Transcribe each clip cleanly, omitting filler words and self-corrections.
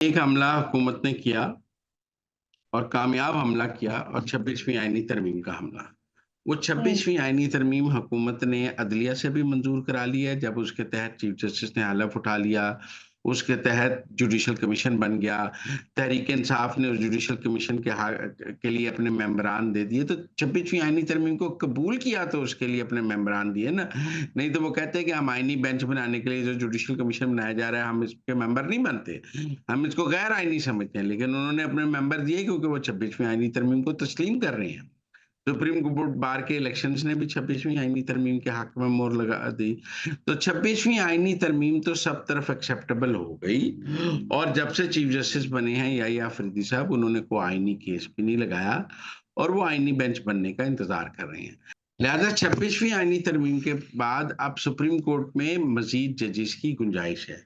एक हमला हुकूमत ने किया और कामयाब हमला किया और 26वीं आईनी तरमीम का हमला। वो हुँ। 26वीं आईनी तरमीम हुकूमत ने अदलिया से भी मंजूर करा ली है, जब उसके तहत चीफ जस्टिस ने हलफ उठा लिया, उसके तहत जुडिशल कमीशन बन गया, तहरीक इंसाफ ने उस जुडिशल कमीशन के लिए अपने मेंबरान दे दिए, तो 26वीं आईनी तरमीम को कबूल किया तो उसके लिए अपने मेंबरान दिए ना। नहीं तो वो कहते हैं कि हम आईनी बेंच बनाने के लिए जो जुडिशल कमीशन बनाया जा रहा है, हम इसके मेंबर नहीं बनते, हम इसको गैर आईनी समझते हैं, लेकिन उन्होंने अपने मेंबर दिए क्योंकि वो 26वीं आईनी तरमीम को तस्लीम कर रहे हैं। सुप्रीम कोर्ट बार के इलेक्शंस ने भी 26वीं आईनी तरमीम के हक में मोहर लगा दी। तो 26वीं आईनी तरमीम तो सब तरफ एक्सेप्टेबल हो गई और जब से चीफ जस्टिस बने हैं याहिया अफरीदी साहब, उन्होंने कोई आईनी केस भी नहीं लगाया और वो आईनी बेंच बनने का इंतजार कर रहे हैं। लिहाजा 26वीं आईनी तरमीम के बाद अब सुप्रीम कोर्ट में मजीद जजेस की गुंजाइश है,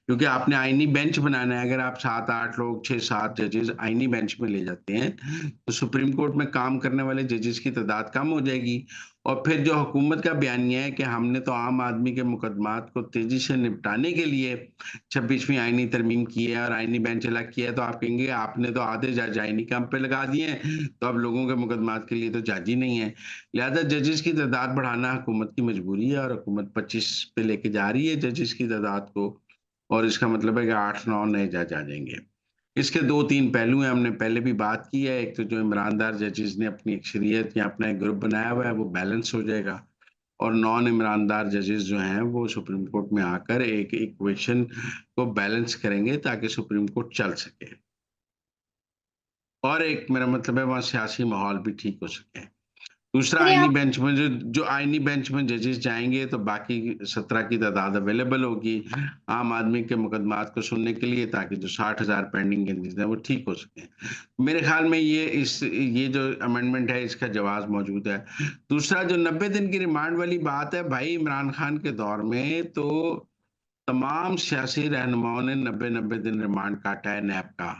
क्योंकि आपने आईनी बेंच बनाना है। अगर आप 7-8 लोग 6-7 जजेस आईनी बेंच में ले जाते हैं तो सुप्रीम कोर्ट में काम करने वाले जजेस की तादाद कम हो जाएगी। और फिर जो हुकूमत का बयानिया है कि हमने तो आम आदमी के मुकदमात को तेजी से निपटाने के लिए 26वीं आईनी तरमीम की है और आईनी बेंच अलग किया है, तो आप कहेंगे आपने तो आधे जज आईनी कैंप पे लगा दिए हैं, तो अब लोगों के मुकदमात के लिए तो जज ही नहीं है। लिहाजा जजेस की तादाद बढ़ाना हुकूमत की मजबूरी है और हुकूमत 25 पे लेके जा रही है जजेस की तादाद को, और इसका मतलब है कि 8-9 नए जज आ जाएंगे। इसके 2-3 पहलू हैं, हमने पहले भी बात की है। एक तो जो ईमानदार जजेस ने अपनी अक्सरियत या अपना एक ग्रुप बनाया हुआ है, वो बैलेंस हो जाएगा और नॉन ईमानदार जजेस जो हैं, वो सुप्रीम कोर्ट में आकर एक इक्वेशन को बैलेंस करेंगे ताकि सुप्रीम कोर्ट चल सके। और एक मेरा मतलब है वहाँ सियासी माहौल भी ठीक हो सके। दूसरा, चलिए आईनी आप बेंच में जो जो आईनी बेंच में जजेस जाएँगे तो बाकी 17 की तादाद अवेलेबल होगी आम आदमी के मुकदमात को सुनने के लिए, ताकि जो 60,000 पेंडिंग केसेज़ हैं वो ठीक हो सकें। मेरे ख़्याल में ये जो अमेंडमेंट है इसका जवाज़ मौजूद है। दूसरा, जो 90 दिन की रिमांड वाली बात है, भाई इमरान खान के दौर में तो तमाम सियासी रहनुमाओं ने 90-90 दिन रिमांड काटा है नैब का।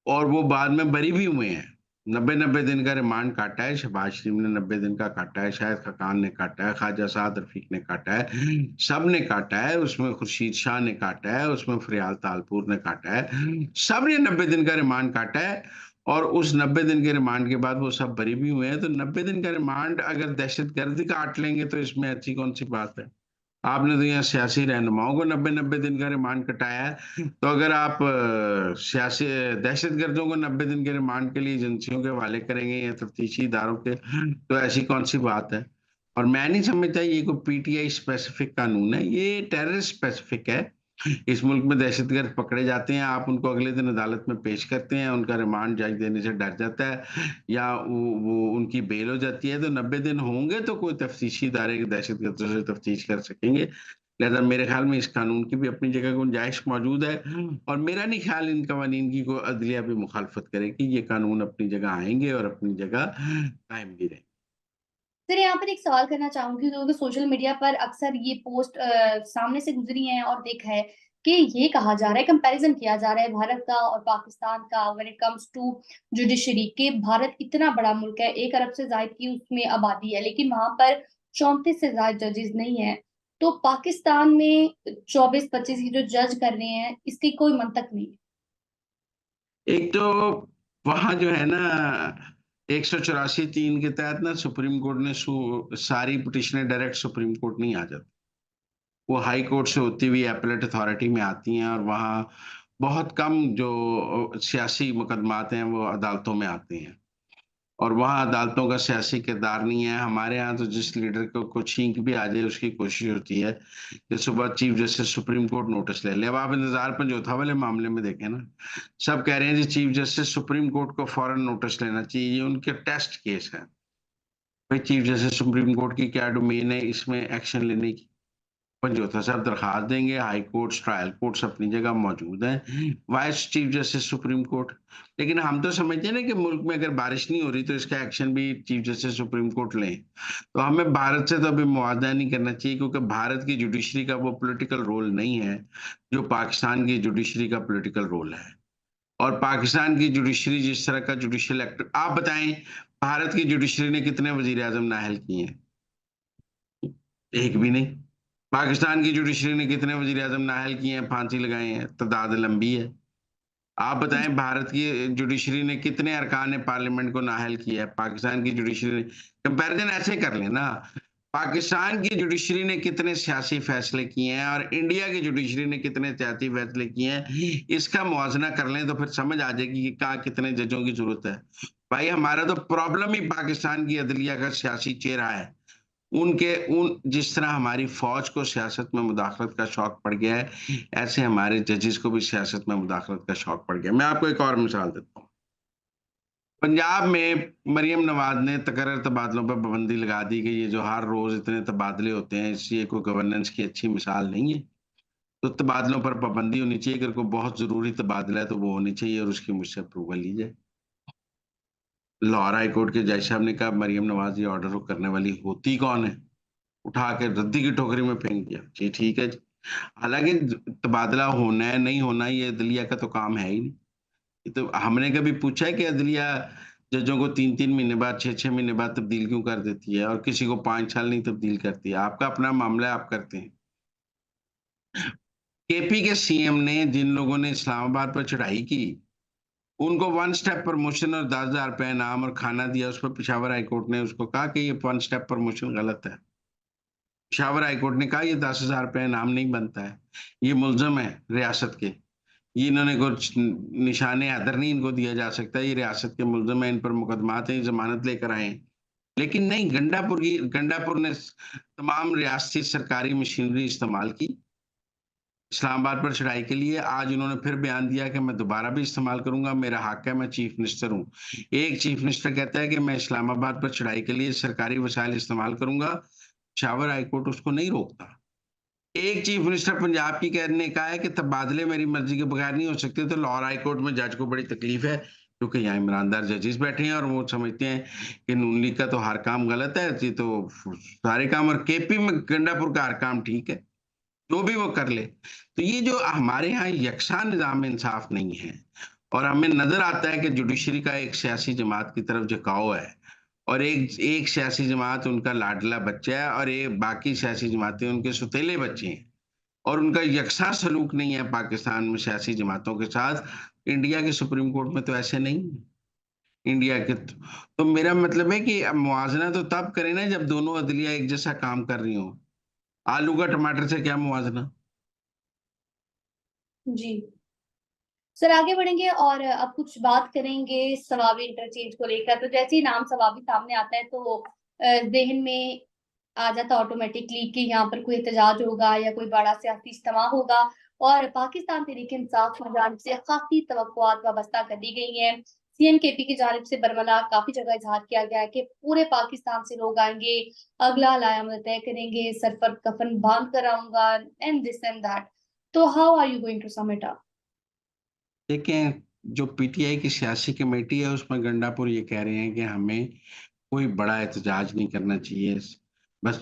और वो बाद में बरी भी हुए हैं। 90-90 दिन का रिमांड काटा है, शहबाज शरीफ ने 90 दिन का काटा है, शाहिद खकान ने काटा है, ख्वाजा साद रफ़ीक ने काटा है, सब ने काटा है, उसमें खुर्शीद शाह ने काटा है, उसमें फ़रियाल तालपुर ने काटा है, सब ने 90 दिन का रिमांड काटा है और उस 90 दिन के रिमांड के बाद वो सब बरी भी हुए हैं। तो 90 दिन का रिमांड अगर दहशतगर्दी काट लेंगे तो इसमें अच्छी कौन-सी बात है? आपने तो यहाँ सियासी रहनुमाओं को 90-90 दिन का रिमांड कटाया है, तो अगर आप सियासी दहशतगर्दों को 90 दिन के रिमांड के लिए एजेंसियों के हवाले करेंगे या तफ्तीशी इदारों के, तो ऐसी कौन-सी बात है? और मैं नहीं समझता ये कोई पीटीआई स्पेसिफिक कानून है, ये टेररिस्ट स्पेसिफिक है। इस मुल्क में दहशतगर्द पकड़े जाते हैं, आप उनको अगले दिन अदालत में पेश करते हैं, उनका रिमांड जज देने से डर जाता है या वो उनकी बेल हो जाती है, तो 90 दिन होंगे तो कोई तफ्तीशी इदारे दहशतगर्दों से तफ्तीश कर सकेंगे। लिहाजा मेरे ख्याल में इस कानून की भी अपनी जगह गुंजाइश मौजूद है और मेरा नहीं ख्याल इन कवानीन की कोई अदलिया भी मुखालफत करेगी। ये कानून अपनी जगह आएँगे और अपनी जगह कायम भी रहेंगे। फिर यहाँ पर एक सवाल करना चाहूँगी क्योंकि सोशल मीडिया पर अक्सर ये पोस्ट सामने से गुज़री हैं और देखा है कि ये कहा जा रहा है, कंपैरिज़न किया जा रहा है भारत का और पाकिस्तान का when it comes to judiciary कि भारत इतना बड़ा मुल्क है, 1 अरब से ज़ायद की उसमें आबादी है, लेकिन वहाँ पर 34 से ज़ायद जजेस नहीं हैं। तो पाकिस्तान में 24-25 ये जो जज कर रहे हैं, इसकी कोई मंतक नहीं है। एक तो वहाँ जो है ना 184(3) के तहत ना सुप्रीम कोर्ट ने सारी पिटिशनें डायरेक्ट सुप्रीम कोर्ट नहीं आ जाती। वो हाई कोर्ट से होती हुई एपेलेट अथॉरिटी में आती हैं और वहाँ बहुत कम जो सियासी मुकदमात हैं वो अदालतों में आते हैं। और वहाँ अदालतों का सियासी किरदार नहीं है। हमारे यहाँ तो जिस लीडर को छींक भी आ जाए उसकी कोशिश होती है कि सुबह chief justice supreme court notice ले ले। अब आप इंतजार पंजोथा वाले मामले में देखें ना, सब कह रहे हैं जी चीफ जस्टिस सुप्रीम कोर्ट को फौरन नोटिस लेना चाहिए, ये उनके टेस्ट केस है। भाई चीफ जस्टिस सुप्रीम कोर्ट की क्या डोमेन है इसमें एक्शन लेने की? समझौता साहब दरखास्त देंगे, हाई कोर्ट्स, ट्रायल कोर्ट्स अपनी जगह मौजूद हैं, vice chief justice supreme court. लेकिन हम तो समझते हैं ना कि मुल्क में अगर बारिश नहीं हो रही तो इसका एक्शन भी चीफ जस्टिस सुप्रीम कोर्ट लें। तो हमें भारत से तो अभी मुआवजा नहीं करना चाहिए क्योंकि भारत की जुडिशरी का वो पॉलिटिकल रोल नहीं है, जो पाकिस्तान की जुडिशरी का पॉलिटिकल रोल है। और पाकिस्तान की जुडिशरी जिस तरह का जुडिशियल एक्ट, आप बताएँ भारत की जुडिशरी ने कितने वज़ीर-ए-आज़म नाअहल किए हैं? एक भी नहीं। पाकिस्तान की जुडिशरी ने कितने वज़ीर-ए-आज़म नाअहल किए हैं, फांसी लगाए हैं, तादाद लंबी है। आप बताएँ जी, भारत की जुडिशरी ने कितने अरकान पार्लियामेंट को नाअहल किया है, पाकिस्तान की जुडिशरी ने कंपैरिज़न ऐसे कर लें ना, पाकिस्तान की जुडिशरी ने कितने सियासी फैसले किए हैं और इंडिया की जुडिशरी ने कितने सियासी फैसले किए हैं, इसका मुवाज़ना कर लें तो फिर समझ आ जाएगी कि कहाँ कितने जजों की ज़रूरत है। भाई हमारा तो प्रॉब्लम ही पाकिस्तान की अदलिया का सियासी चेहरा है। उनके उन जिस तरह हमारी फ़ौज को सियासत में मुदाखलत का शौक पड़ गया है, ऐसे हमारे जजेस को भी सियासत में मुदाखलत का शौक पड़ गया है। मैं आपको एक और मिसाल देता हूँ। पंजाब में मरियम नवाज़ ने तकर्रर तबादलों पर पाबंदी लगा दी कि ये जो हर रोज़ इतने तबादले होते हैं, इससे ये कोई गवर्नेंस की अच्छी मिसाल नहीं है। तो तबादलों पर पाबंदी होनी चाहिए, अगर कोई बहुत ज़रूरी तबादला है तो वो होनी चाहिए और उसकी मुझसे अप्रूवल ली जाए। लाहौर हाई कोर्ट के जज साहब ने कहा मरियम नवाज़ ये ऑर्डर करने वाली होती कौन है? उठा के रद्दी की टोकरी में फेंक दिया। जी, ठीक है जी। हालाँकि तबादला होना है, नहीं होना ये अदलिया का तो काम है ही नहीं। ये तो हमने कभी पूछा है कि अदलिया जजों को 3-3 महीने बाद, 6-6 महीने बाद तब्दील क्यों कर देती है और किसी को 5 साल नहीं तब्दील करती है? आपका अपना मामला है, आप करते हैं। केपी के सीएम ने जिन लोगों ने इस्लामाबाद पर चढ़ाई की, उनको वन स्टेप प्रमोशन और ₹10,000 इनाम और खाना दिया, उस पर पेशावर हाई कोर्ट ने उसको कहा कि ये वन स्टेप प्रमोशन गलत है। पेशावर हाई कोर्ट ने कहा ये ₹10,000 इनाम नहीं बनता है। ये मुल्ज़म है रियासत के। ये इन्होंने कुछ निशाने हैदर नहीं इनको दिया जा सकता, ये रियासत के मुल्ज़िम हैं, इन पर मुकदमात हैं, ये ज़मानत लेकर आए हैं। लेकिन नहीं, गंडापुर ने तमाम रियासती सरकारी मशीनरी इस्तेमाल की, इस्लामाबाद पर चढ़ाई के लिए। आज उन्होंने फिर बयान दिया कि मैं दोबारा भी इस्तेमाल करूँगा, मेरा हक है, मैं चीफ मिनिस्टर हूँ। एक चीफ मिनिस्टर कहता है कि मैं इस्लामाबाद पर चढ़ाई के लिए सरकारी वसाइल इस्तेमाल करूँगा, पेशावर हाई कोर्ट उसको नहीं रोकता। एक चीफ मिनिस्टर पंजाब की ने कहा है कि तबादले मेरी मर्ज़ी के बगैर नहीं हो सकते, तो लाहौर हाई कोर्ट में जज को बड़ी तकलीफ़ है, क्योंकि यहाँ ईमानदार जजेस बैठे हैं और वो समझते हैं कि नून लीग का तो हर काम गलत है, ये तो सारे काम और केपी में गंडापुर का हर काम ठीक है, जो भी वो कर ले। तो ये जो हमारे यहाँ यकसा निज़ाम इंसाफ़ नहीं है और हमें नज़र आता है कि जुडिशरी का एक सियासी जमात की तरफ झुकाव है और एक एक सियासी जमात उनका लाडला बच्चा है और ये बाकी सियासी जमातें उनके सौतेले बच्चे हैं। और उनका यकसा सलूक नहीं है पाकिस्तान में सियासी जमातों के साथ। इंडिया के सुप्रीम कोर्ट में तो ऐसे नहीं है। इंडिया के तो मेरा मतलब है कि अब मुवाज़ना तो तब करें ना जब दोनों अदलिया एक जैसा काम कर रही हों। आलू का टमाटर से क्या मुवाज़ना? जी। सर आगे बढ़ेंगे और अब कुछ बात करेंगे सवाबी इंटरचेंज को लेकर। तो जैसे ही नाम सवाबी सामने आता है तो ज़हन में आ जाता ऑटोमेटिकली कि यहाँ पर कोई एहतजाज होगा या कोई बड़ा सियासी इज्तिमा होगा और पाकिस्तान तहरीक-ए-इंसाफ की जानिब से काफ़ी तवक्कुआत वाबस्ता कर दी गई हैं। सीएम केपी की जानिब से बरमला काफ़ी जगह इज़हार किया गया है कि पूरे पाकिस्तान से लोग आएँगे, अगला लायामत तय करेंगे, सर पर कफन बाँध कर आऊँगा एंड दिस एंड दैट। तो how are you going to sum it up? देखें, जो पीटीआई की सियासी कमेटी है उसमें गंडापुर ये कह रहे हैं कि हमें कोई बड़ा एहतजाज नहीं करना चाहिए। बस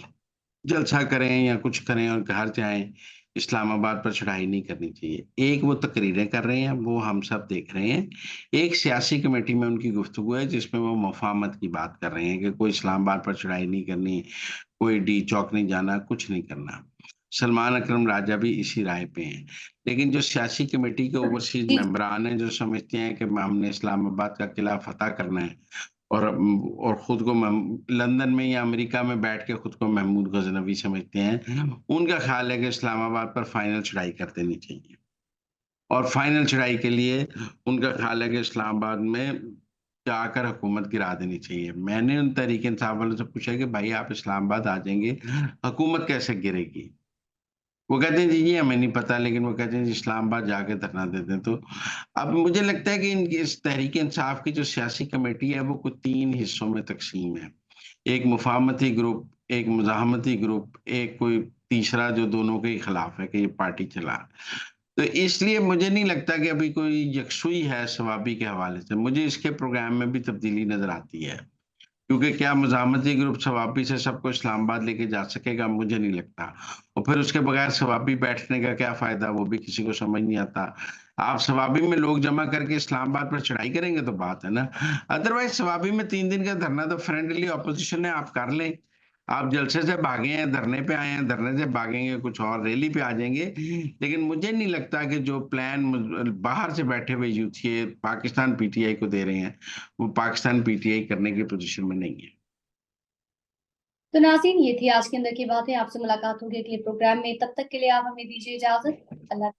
जलसा करें या कुछ करें और घर जाएँ, इस्लामाबाद पर चढ़ाई नहीं करनी चाहिए। एक वो तकरीरें कर रहे हैं, वो हम सब देख रहे हैं। एक सियासी कमेटी में उनकी गुफ्तगू है जिसमें वो मुफ़ाहमत की बात कर रहे हैं कि कोई इस्लामाबाद पर चढ़ाई नहीं करनी, कोई डी चौक नहीं जाना, कुछ नहीं करना। सलमान अकरम राजा भी इसी राय पे हैं। लेकिन जो सियासी कमेटी के ओवरसीज़ जी, मेंबरान हैं, जो समझते हैं कि हमने इस्लामाबाद का किला फ़तह करना है और खुद को लंदन में या अमेरिका में बैठ के खुद को महमूद गज़नवी समझते हैं, उनका ख़्याल है कि इस्लामाबाद पर फ़ाइनल चढ़ाई कर देनी चाहिए। और फ़ाइनल चढ़ाई के लिए उनका ख़्याल है कि इस्लामाबाद में जाकर हुकूमत गिरा देनी चाहिए। मैंने उन तहरीक-ए-इंसाफ वालों से पूछा कि भाई आप इस्लामाबाद आ जाएँगे, हुकूमत कैसे गिरेगी? वो कहते हैं जी, जी हमें नहीं पता, लेकिन वो कहते हैं जी इस्लामाबाद जाके धरना दे दें। तो अब मुझे लगता है कि इनकी इस तहरीक-ए-इंसाफ की जो सियासी कमेटी है वो कुछ 3 हिस्सों में तक़सीम है। एक मुफ़ाहमती ग्रुप, एक मुज़ाहमती ग्रुप, एक कोई तीसरा जो दोनों के ही खिलाफ है कि ये पार्टी चला। तो इसलिए मुझे नहीं लगता कि अभी कोई यकसुई है शवाबी के हवाले से। मुझे इसके प्रोग्राम में भी तब्दीली नज़र आती है। क्योंकि क्या मज़ाहमती ग्रुप शवाबी से सबको इस्लामाबाद लेके जा सकेगा? मुझे नहीं लगता। और फिर उसके बगैर शवाबी बैठने का क्या फ़ायदा? वो भी किसी को समझ नहीं आता। आप शवाबी में लोग जमा करके इस्लामाबाद पर चढ़ाई करेंगे तो बात है ना। अदरवाइज़ शवाबी में 3 दिन का धरना तो फ्रेंडली ऑपोज़िशन है, आप कर लें। आप जलसे से भागे हैं, धरने पे आए हैं, धरने से भागेंगे कुछ और, रैली पे आ जाएँगे। लेकिन मुझे नहीं लगता कि जो प्लान बाहर से बैठे हुए यूथिए पाकिस्तान पीटीआई को दे रहे हैं, वो पाकिस्तान पीटीआई करने की पोज़ीशन में नहीं है। तो नाज़रीन, ये थी आज के अंदर की बातें। आपसे मुलाकात होगी अगले प्रोग्राम में। तब तक के लिए आप हमें दीजिए इजाज़त। अल्लाह